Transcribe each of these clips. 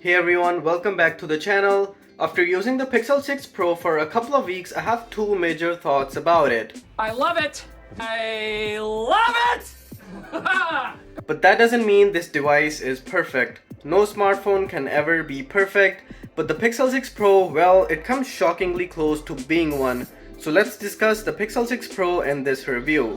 Hey everyone, welcome back to the channel. After using the Pixel 6 Pro for a couple of weeks, I have two major thoughts about it. I love it! I love it! But that doesn't mean this device is perfect. No smartphone can ever be perfect, but the Pixel 6 Pro, well, it comes shockingly close to being one. So let's discuss the Pixel 6 Pro in this review.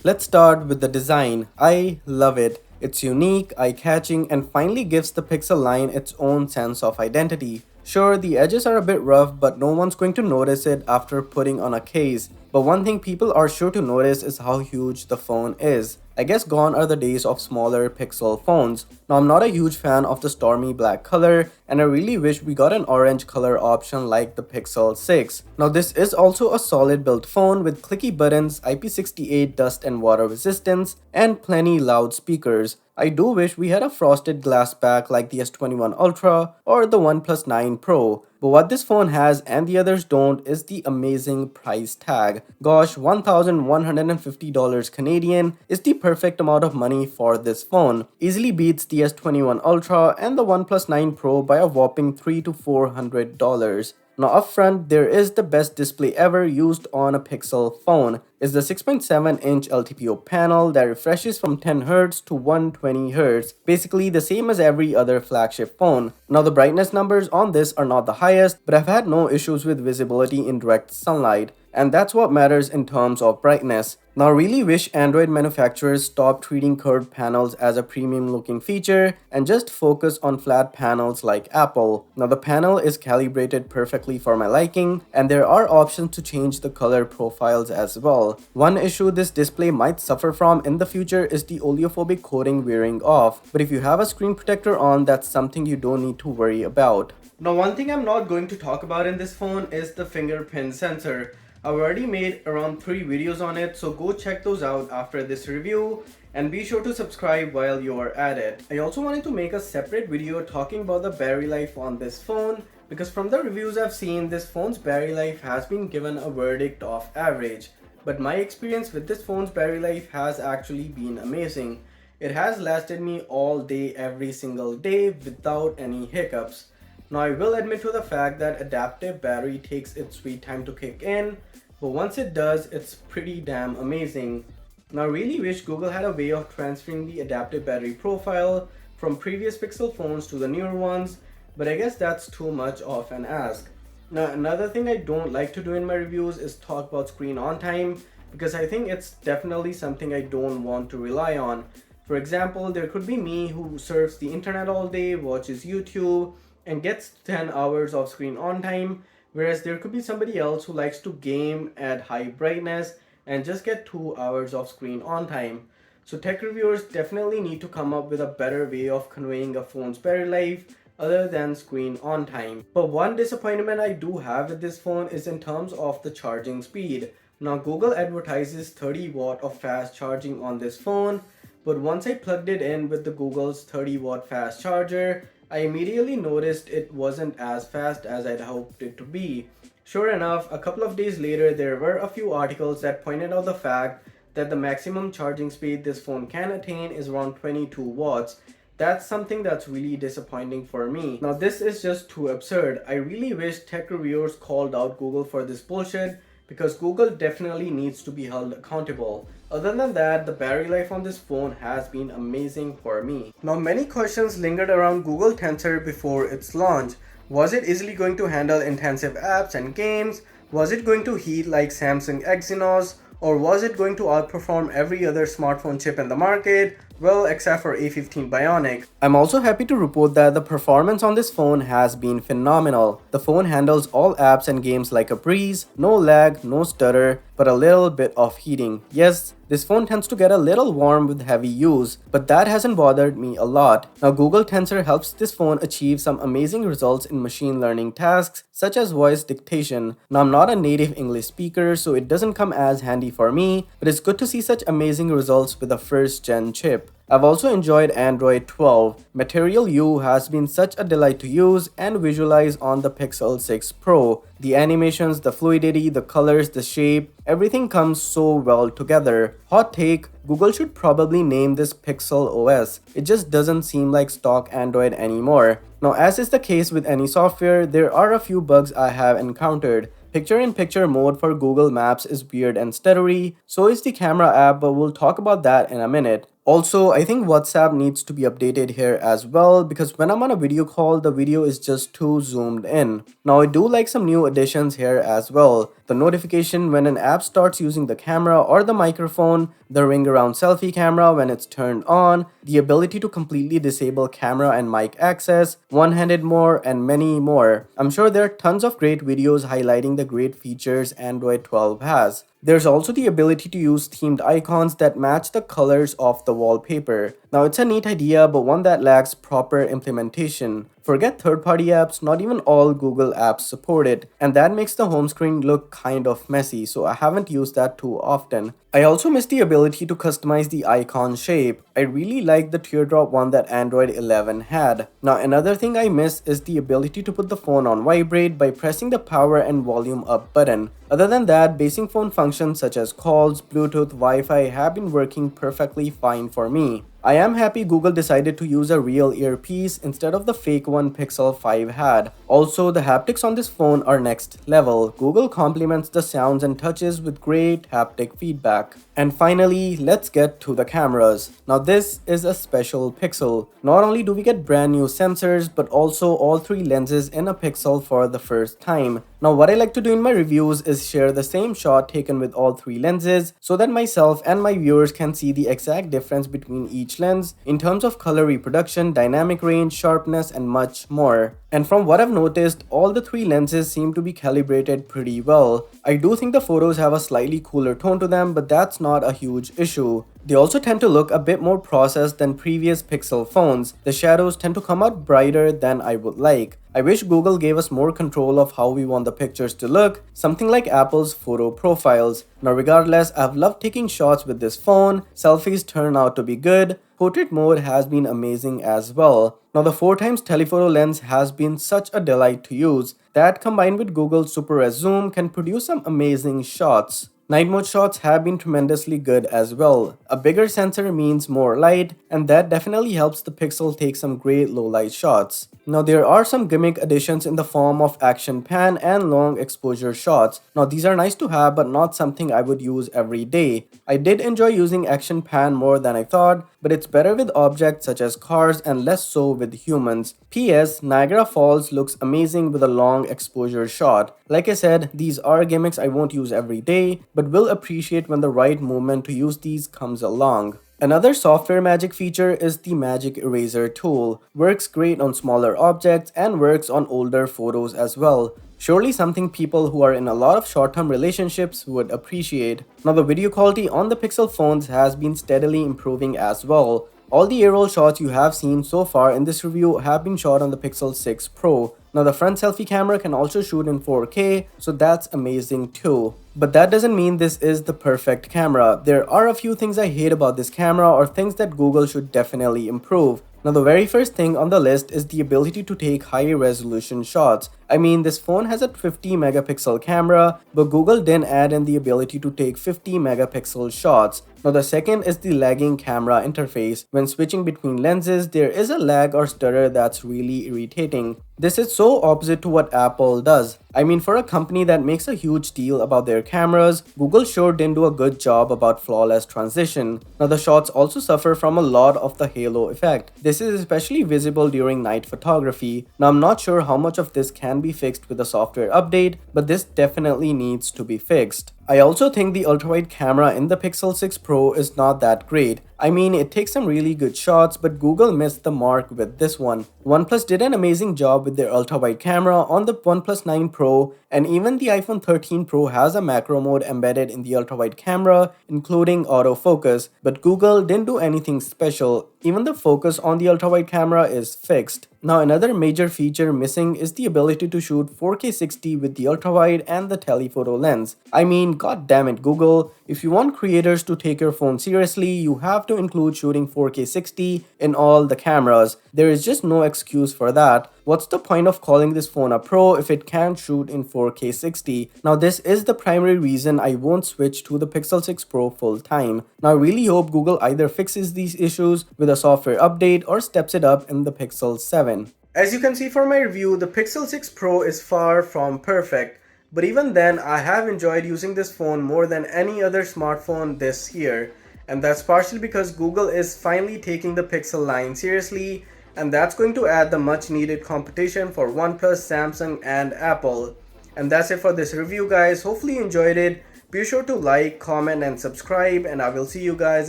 Let's start with the design. I love it. It's unique, eye-catching, and finally gives the Pixel line its own sense of identity. Sure, the edges are a bit rough, but no one's going to notice it after putting on a case. But one thing people are sure to notice is how huge the phone is. I guess gone are the days of smaller Pixel phones. Now, I'm not a huge fan of the Stormy black color, and I really wish we got an orange color option like the Pixel 6. Now, this is also a solid built phone with clicky buttons, IP68 dust and water resistance, and plenty loud speakers. I do wish we had a frosted glass back like the S21 Ultra or the OnePlus 9 Pro. But what this phone has and the others don't is the amazing price tag. Gosh, $1,150 Canadian is the perfect amount of money for this phone. Easily beats the S21 Ultra and the OnePlus 9 Pro by a whopping $300 to $400. Now up front, there is the best display ever used on a Pixel phone. It's the 6.7-inch LTPO panel that refreshes from 10Hz to 120Hz, basically the same as every other flagship phone. Now the brightness numbers on this are not the highest, but I've had no issues with visibility in direct sunlight, and that's what matters in terms of brightness. Now I really wish Android manufacturers stopped treating curved panels as a premium looking feature and just focus on flat panels like Apple. Now the panel is calibrated perfectly for my liking, and there are options to change the color profiles as well. One issue this display might suffer from in the future is the oleophobic coating wearing off, but if you have a screen protector on, that's something you don't need to worry about. Now one thing I'm not going to talk about in this phone is the fingerprint sensor. I've already made around 3 videos on it, so go check those out after this review and be sure to subscribe while you're at it. I also wanted to make a separate video talking about the battery life on this phone because from the reviews I've seen, this phone's battery life has been given a verdict of average. But my experience with this phone's battery life has actually been amazing. It has lasted me all day every single day without any hiccups. Now I will admit to the fact that adaptive battery takes its sweet time to kick in, but once it does, it's pretty damn amazing. Now I really wish Google had a way of transferring the adaptive battery profile from previous Pixel phones to the newer ones, but I guess that's too much of an ask. Now another thing I don't like to do in my reviews is talk about screen on time because I think it's definitely something I don't want to rely on. For example, there could be me who surfs the internet all day, watches YouTube, and gets 10 hours of screen on time, whereas there could be somebody else who likes to game at high brightness and just get 2 hours of screen on time. So tech reviewers definitely need to come up with a better way of conveying a phone's battery life other than screen on time. But one disappointment I do have with this phone is in terms of the charging speed. Now Google advertises 30 watt of fast charging on this phone, but once I plugged it in with the Google's 30 watt fast charger, I immediately noticed it wasn't as fast as I'd hoped it to be. Sure enough, a couple of days later, there were a few articles that pointed out the fact that the maximum charging speed this phone can attain is around 22 watts. That's something that's really disappointing for me. Now this is just too absurd. I really wish tech reviewers called out Google for this bullshit because Google definitely needs to be held accountable. Other than that, the battery life on this phone has been amazing for me. Now many questions lingered around Google Tensor before its launch. Was it easily going to handle intensive apps and games? Was it going to heat like Samsung Exynos? Or was it going to outperform every other smartphone chip in the market? Well, except for A15 Bionic. I'm also happy to report that the performance on this phone has been phenomenal. The phone handles all apps and games like a breeze, no lag, no stutter, but a little bit of heating. Yes, this phone tends to get a little warm with heavy use, but that hasn't bothered me a lot. Now Google Tensor helps this phone achieve some amazing results in machine learning tasks such as voice dictation. Now I'm not a native English speaker, so it doesn't come as handy for me, but it's good to see such amazing results with a first gen chip. chip. I've also enjoyed Android 12. Material U has been such a delight to use and visualize on the Pixel 6 Pro. The animations, the fluidity, the colors, the shape, everything comes so well together. Hot take, Google should probably name this Pixel OS. It just doesn't seem like stock Android anymore. Now, as is the case with any software, there are a few bugs I have encountered. Picture-in-picture mode for Google Maps is weird and stuttery, so is the camera app, but we'll talk about that in a minute. Also, I think WhatsApp needs to be updated here as well because when I'm on a video call, the video is just too zoomed in. Now, I do like some new additions here as well. The notification when an app starts using the camera or the microphone, the ring around selfie camera when it's turned on, the ability to completely disable camera and mic access, one-handed mode, and many more. I'm sure there are tons of great videos highlighting the great features Android 12 has. There's also the ability to use themed icons that match the colors of the wallpaper. Now, it's a neat idea, but one that lacks proper implementation. Forget third-party apps, not even all Google apps support it, and that makes the home screen look kind of messy, so I haven't used that too often. I also miss the ability to customize the icon shape. I really like the teardrop one that Android 11 had. Now, another thing I miss is the ability to put the phone on vibrate by pressing the power and volume up button. Other than that, basic phone functions such as calls, Bluetooth, Wi-Fi have been working perfectly fine for me. I am happy Google decided to use a real earpiece instead of the fake one Pixel 5 had. Also, the haptics on this phone are next level. Google complements the sounds and touches with great haptic feedback. And finally, let's get to the cameras. Now, this is a special Pixel. Not only do we get brand new sensors, but also all three lenses in a Pixel for the first time. Now, what I like to do in my reviews is share the same shot taken with all three lenses so that myself and my viewers can see the exact difference between each lens in terms of color reproduction, dynamic range, sharpness, and much more. And from what I've noticed, all the three lenses seem to be calibrated pretty well. I do think the photos have a slightly cooler tone to them, but that's not a huge issue. They also tend to look a bit more processed than previous Pixel phones. The shadows tend to come out brighter than I would like. I wish Google gave us more control of how we want the pictures to look, something like Apple's photo profiles. Now, regardless, I've loved taking shots with this phone. Selfies turn out to be good. Portrait mode has been amazing as well. Now, the 4x telephoto lens has been such a delight to use. That combined with Google's Super Res Zoom can produce some amazing shots. Night mode shots have been tremendously good as well. A bigger sensor means more light, and that definitely helps the Pixel take some great low light shots. Now, there are some gimmick additions in the form of action pan and long exposure shots. Now, these are nice to have, but not something I would use every day. I did enjoy using action pan more than I thought, but it's better with objects such as cars and less so with humans. P.S. Niagara Falls looks amazing with a long exposure shot. Like I said, these are gimmicks I won't use every day, but will appreciate when the right moment to use these comes along. Another software magic feature is the Magic Eraser tool. Works great on smaller objects and works on older photos as well. Surely something people who are in a lot of short-term relationships would appreciate. Now, the video quality on the Pixel phones has been steadily improving as well. All the A-roll shots you have seen so far in this review have been shot on the Pixel 6 Pro. Now, the front selfie camera can also shoot in 4K, so that's amazing too. But that doesn't mean this is the perfect camera. There are a few things I hate about this camera or things that Google should definitely improve. Now, the very first thing on the list is the ability to take high resolution shots. I mean, this phone has a 50 megapixel camera, but Google didn't add in the ability to take 50 megapixel shots. Now, the second is the lagging camera interface. When switching between lenses, there is a lag or stutter that's really irritating. This is so opposite to what Apple does. I mean, for a company that makes a huge deal about their cameras, Google sure didn't do a good job about flawless transition. Now, the shots also suffer from a lot of the halo effect. This is especially visible during night photography. Now, I'm not sure how much of this can be fixed with a software update, but this definitely needs to be fixed. I also think the ultrawide camera in the Pixel 6 Pro is not that great. I mean, it takes some really good shots, but Google missed the mark with this one. OnePlus did an amazing job with their ultrawide camera on the OnePlus 9 Pro, and even the iPhone 13 Pro has a macro mode embedded in the ultrawide camera, including autofocus, but Google didn't do anything special. Even the focus on the ultrawide camera is fixed. Now, another major feature missing is the ability to shoot 4K 60 with the ultrawide and the telephoto lens. I mean, god damn it, Google, If you want creators to take your phone seriously, you have to include shooting 4K 60 in all the cameras. There is just no excuse for that. What's the point of calling this phone a Pro if it can't shoot in 4K 60? Now this is the primary reason I won't switch to the Pixel 6 Pro full time. Now I really hope Google either fixes these issues with a software update or steps it up in the Pixel 7. As you can see from my review, the Pixel 6 Pro is far from perfect. But even then, I have enjoyed using this phone more than any other smartphone this year. And that's partially because Google is finally taking the Pixel line seriously, and that's going to add the much needed competition for OnePlus, Samsung and Apple. And that's it for this review guys. Hopefully you enjoyed it. Be sure to like, comment and subscribe, and I will see you guys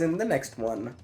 in the next one.